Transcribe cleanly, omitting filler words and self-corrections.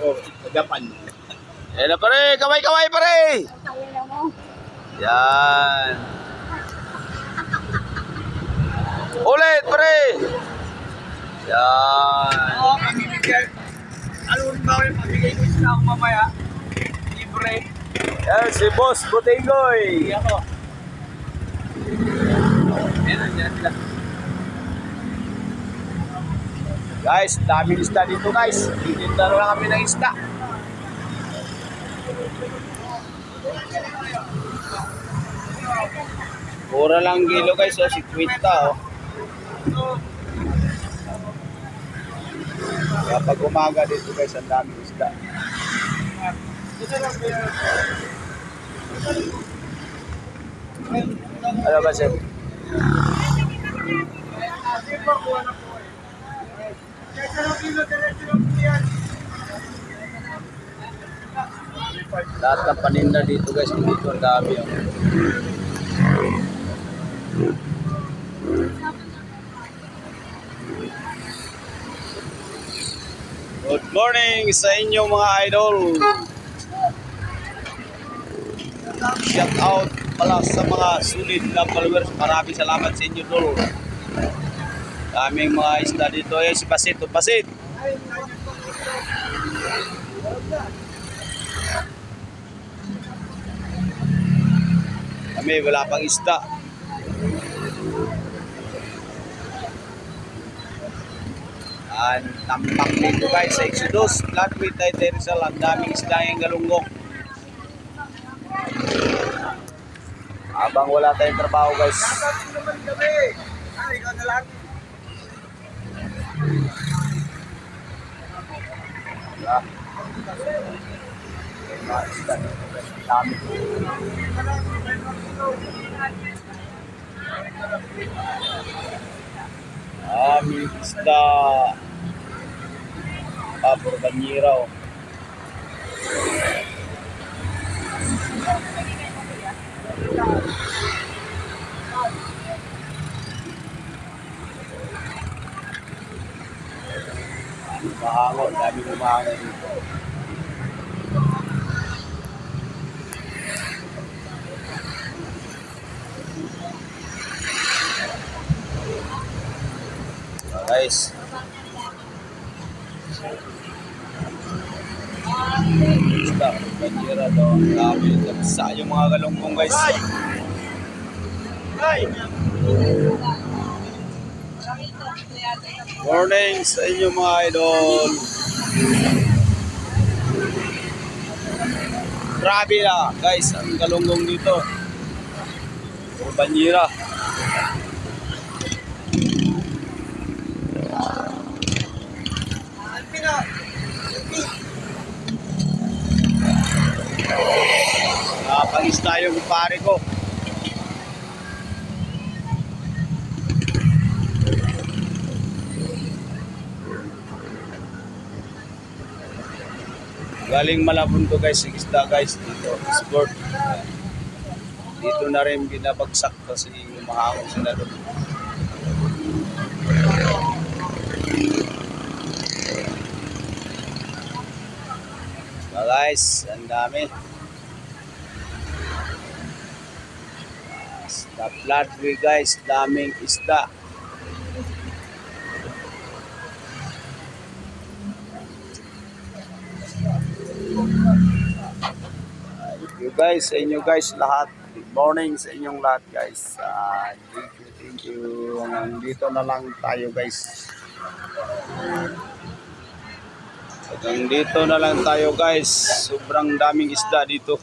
Oh, sa Japan. Yan na pare, kaway-kaway pare. Yan. Ulit pare. Yan. Oo, pamimigay. Ano ba yung pamigay ko sila ako mamaya? Libre. Yan si Boss Butingoy. Ako. Ayan, dyan sila. Guys, daming isda dito guys. Titinda na lang kami ng isda. Mura lang kilo guys, oh, 50 oh. Kapag umaga dito guys, ang daming isda. Ano ba sir? Lahat ng paninda dito guys, dito ang dami oh. Good morning sa inyo mga idol. Shout out pala sa mga sulit na followers. Maraming salamat sa inyo dol. Daming mga isda dito eh, si Basit, Basit. Kami wala pang isda. Tampak dito guys sa Exodus, Flatway, Taytay Rizal, ang daming isda yung galunggong. Habang wala tayong trabaho guys. Ay, ikaw na lang. Ah. Mga isda. Dami. Daming isda. Pabor Banyera oh. Mahangon, daming umahangon dito. Guys, isda, Banyera daw. Dami sa yung mga galunggong guys. Ay! Morning sa inyo mga idol. Grabe na guys ang galunggong dito. Puro Banyera. Nakapangista yung pare ko. Galing Malabon to guys, isda guys dito, sport. Dito na rin binabagsak kasi mahangos sila doon. So guys, ang dami. Sa Flatway guys, daming isda. Thank you guys, sa inyo guys lahat. Good morning sa inyong lahat guys. Thank you. Dito na lang tayo guys. Hanggang dito na lang tayo guys. Sobrang daming isda dito.